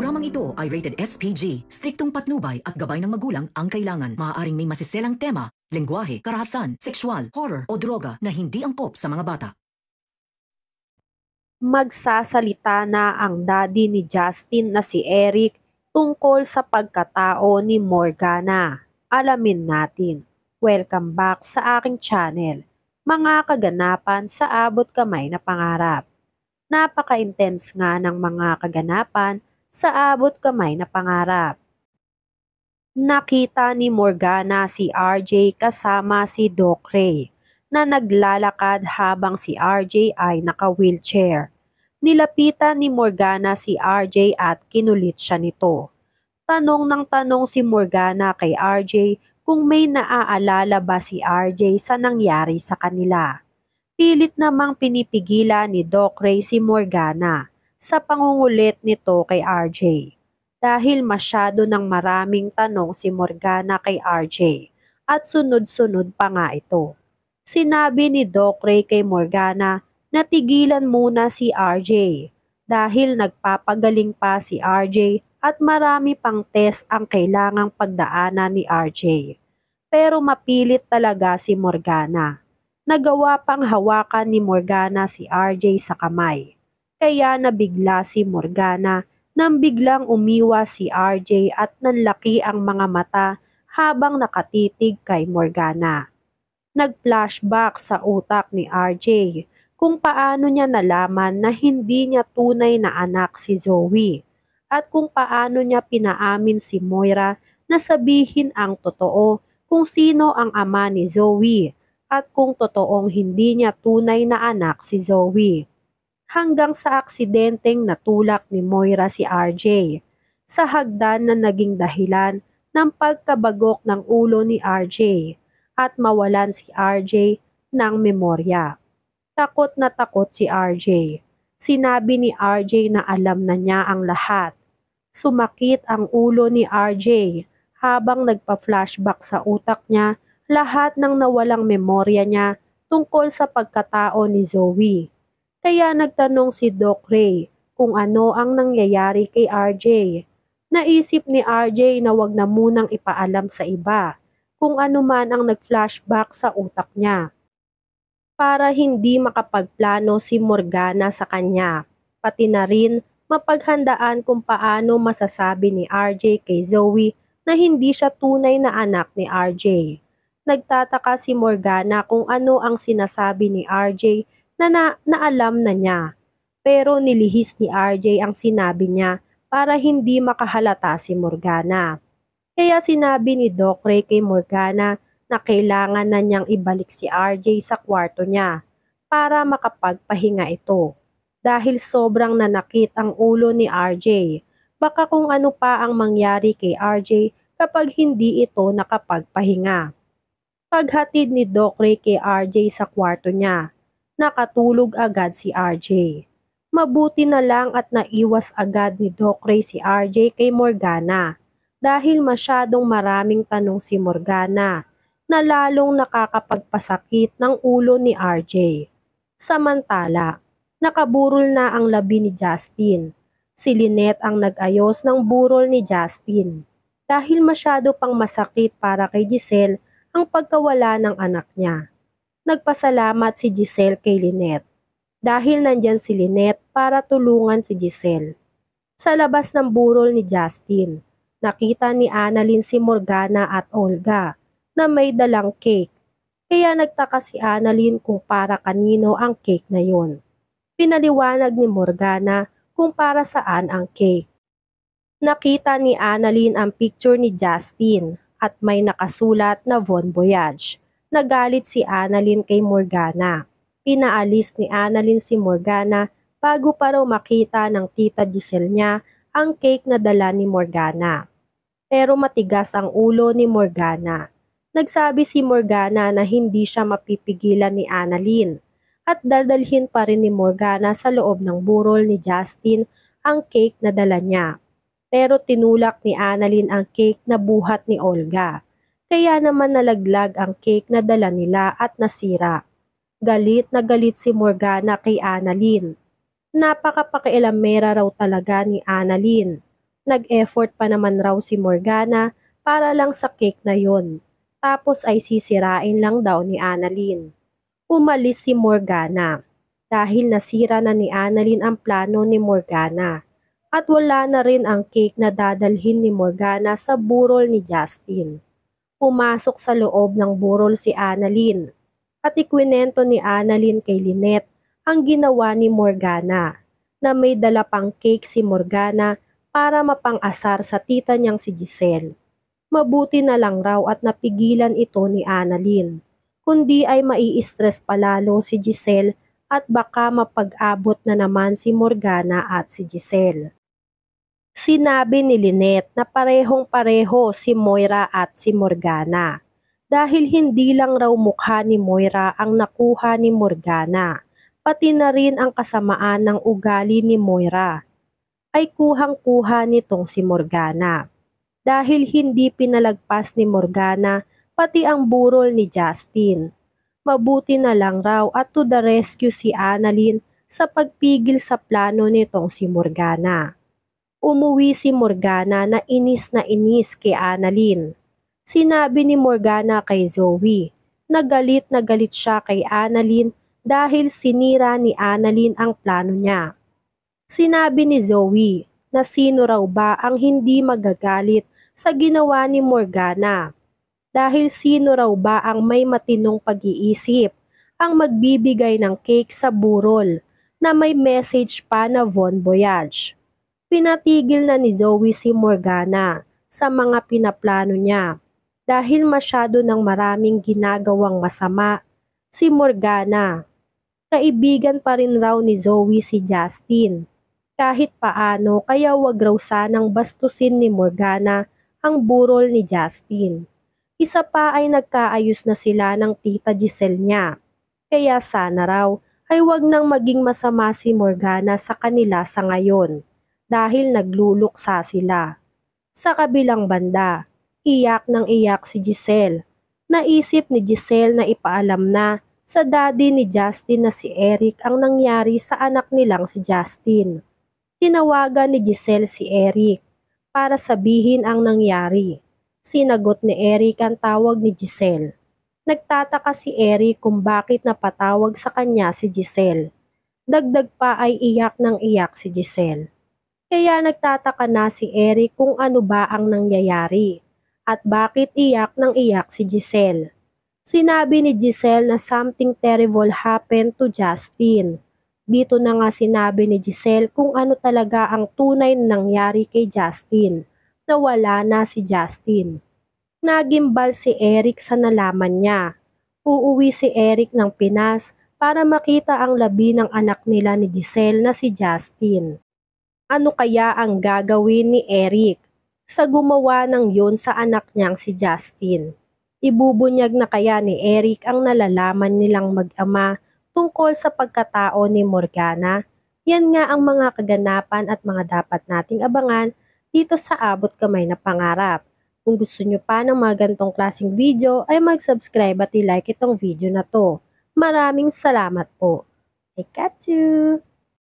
Programang ito ay rated SPG. Striktong patnubay at gabay ng magulang ang kailangan. Maaaring may masiselang tema, lengguwahe, karahasan, sexual, horror o droga na hindi angkop sa mga bata. Magsasalita na ang daddy ni Justin na si Eric tungkol sa pagkatao ni Morgana. Alamin natin. Welcome back sa aking channel. Mga kaganapan sa abot kamay na pangarap. Napaka-intense nga ng mga kaganapan sa abot kamay na pangarap. Nakita ni Morgana si RJ kasama si Doc Ray na naglalakad habang si RJ ay naka-wheelchair. Nilapitan ni Morgana si RJ at kinulit siya nito. Tanong ng tanong si Morgana kay RJ kung may naaalala ba si RJ sa nangyari sa kanila. Pilit namang pinipigilan ni Doc Ray si Morgana sa pangungulit nito kay RJ. Dahil masyado ng maraming tanong si Morgana kay RJ at sunod-sunod pa nga ito. Sinabi ni Doc Ray kay Morgana na tigilan muna si RJ dahil nagpapagaling pa si RJ at marami pang test ang kailangang pagdaanan ni RJ. Pero mapilit talaga si Morgana. Nagawa pang hawakan ni Morgana si RJ sa kamay. Kaya nabigla si Morgana nang biglang umiwas si RJ at nanlaki ang mga mata habang nakatitig kay Morgana. Nag-flashback sa utak ni RJ kung paano niya nalaman na hindi niya tunay na anak si Zoe at kung paano niya pinaamin si Moira na sabihin ang totoo kung sino ang ama ni Zoe at kung totoong hindi niya tunay na anak si Zoe. Hanggang sa aksidenteng natulak ni Moira si RJ sa hagdan na naging dahilan ng pagkabagok ng ulo ni RJ at mawalan si RJ ng memorya. Takot na takot si RJ. Sinabi ni RJ na alam na niya ang lahat. Sumakit ang ulo ni RJ habang nagpa-flashback sa utak niya lahat ng nawalang memorya niya tungkol sa pagkatao ni Zoe. Kaya nagtanong si Doc Ray kung ano ang nangyayari kay RJ. Naisip ni RJ na wag na munang ipaalam sa iba kung ano man ang nag-flashback sa utak niya. Para hindi makapagplano si Morgana sa kanya, pati na rin mapaghandaan kung paano masasabi ni RJ kay Zoe na hindi siya tunay na anak ni RJ. Nagtataka si Morgana kung ano ang sinasabi ni RJ na alam na niya. Pero nilihis ni RJ ang sinabi niya para hindi makahalata si Morgana. Kaya sinabi ni Doc Ray kay Morgana na kailangan na niyang ibalik si RJ sa kwarto niya para makapagpahinga ito. Dahil sobrang nanakit ang ulo ni RJ, baka kung ano pa ang mangyari kay RJ kapag hindi ito nakapagpahinga. Paghatid ni Doc Ray kay RJ sa kwarto niya, nakatulog agad si RJ. Mabuti na lang at naiwas agad ni Doc Ray si RJ kay Morgana dahil masyadong maraming tanong si Morgana na lalong nakakapagpasakit ng ulo ni RJ. Samantala, nakaburol na ang labi ni Justin. Si Lynette ang nag-ayos ng burol ni Justin dahil masyado pang masakit para kay Giselle ang pagkawala ng anak niya. Nagpasalamat si Giselle kay Lynette dahil nandyan si Lynette para tulungan si Giselle. Sa labas ng burol ni Justin, nakita ni Annalyn si Morgana at Olga na may dalang cake. Kaya nagtaka si Annalyn kung para kanino ang cake na yon. Pinaliwanag ni Morgana kung para saan ang cake. Nakita ni Annalyn ang picture ni Justin at may nakasulat na Bon Voyage. Nagalit si Annalyn kay Morgana. Pinaalis ni Annalyn si Morgana bago pa raw makita ng tita Giselle niya ang cake na dala ni Morgana. Pero matigas ang ulo ni Morgana. Nagsabi si Morgana na hindi siya mapipigilan ni Annalyn at dadalhin pa rin ni Morgana sa loob ng burol ni Justin ang cake na dala niya. Pero tinulak ni Annalyn ang cake na buhat ni Olga. Kaya naman nalaglag ang cake na dala nila at nasira. Galit na galit si Morgana kay Annalyn. Napakapakialamera raw talaga ni Annalyn. Nag-effort pa naman raw si Morgana para lang sa cake na yon. Tapos ay sisirain lang daw ni Annalyn. Umalis si Morgana dahil nasira na ni Annalyn ang plano ni Morgana at wala na rin ang cake na dadalhin ni Morgana sa burol ni Justin. Pumasok sa loob ng burol si Annalyn at ikwinento ni Annalyn kay Lynette ang ginawa ni Morgana na may dala pang cake si Morgana para mapang-asar sa tita niyang si Giselle. Mabuti na lang raw at napigilan ito ni Annalyn, kundi ay mai-stress palalo si Giselle at baka mapag-abot na naman si Morgana at si Giselle. Sinabi ni Lynette na parehong-pareho si Moira at si Morgana dahil hindi lang raw mukha ni Moira ang nakuha ni Morgana, pati na rin ang kasamaan ng ugali ni Moira ay kuhang-kuha nitong si Morgana dahil hindi pinalagpas ni Morgana pati ang burol ni Justin. Mabuti na lang raw at to the rescue si Annalyn sa pagpigil sa plano nitong si Morgana. Umuwi si Morgana na inis kay Annalyn. Sinabi ni Morgana kay Zoe na galit siya kay Annalyn dahil sinira ni Annalyn ang plano niya. Sinabi ni Zoe na sino raw ba ang hindi magagalit sa ginawa ni Morgana dahil sino raw ba ang may matinong pag-iisip ang magbibigay ng cake sa burol na may message pa na Bon Voyage. Pinatigil na ni Zoe si Morgana sa mga pinaplano niya dahil masyado ng maraming ginagawang masama si Morgana. Kaibigan pa rin raw ni Zoe si Justin. Kahit paano kaya wag raw sanang bastusin ni Morgana ang burol ni Justin. Isa pa ay nagkaayos na sila ng tita Giselle niya. Kaya sana raw ay wag nang maging masama si Morgana sa kanila sa ngayon dahil nagluluksa sila. Sa kabilang banda, iyak ng iyak si Giselle. Naisip ni Giselle na ipaalam na sa daddy ni Justin na si Eric ang nangyari sa anak nilang si Justin. Tinawagan ni Giselle si Eric para sabihin ang nangyari. Sinagot ni Eric ang tawag ni Giselle. Nagtataka si Eric kung bakit napatawag sa kanya si Giselle. Dagdag pa ay iyak ng iyak si Giselle. Kaya nagtataka na si Eric kung ano ba ang nangyayari at bakit iyak ng iyak si Giselle. Sinabi ni Giselle na something terrible happened to Justin. Dito na nga sinabi ni Giselle kung ano talaga ang tunay na nangyari kay Justin, na wala na si Justin. Nagimbal si Eric sa nalaman niya. Uuwi si Eric ng Pinas para makita ang labi ng anak nila ni Giselle na si Justin. Ano kaya ang gagawin ni Eric sa gumawa ng yun sa anak niyang si Justin? Ibubunyag na kaya ni Eric ang nalalaman nilang mag-ama tungkol sa pagkatao ni Morgana? Yan nga ang mga kaganapan at mga dapat nating abangan dito sa Abot Kamay na Pangarap. Kung gusto nyo pa ng mga gantong klaseng video ay mag-subscribe at i-like itong video na to. Maraming salamat po. I catch you!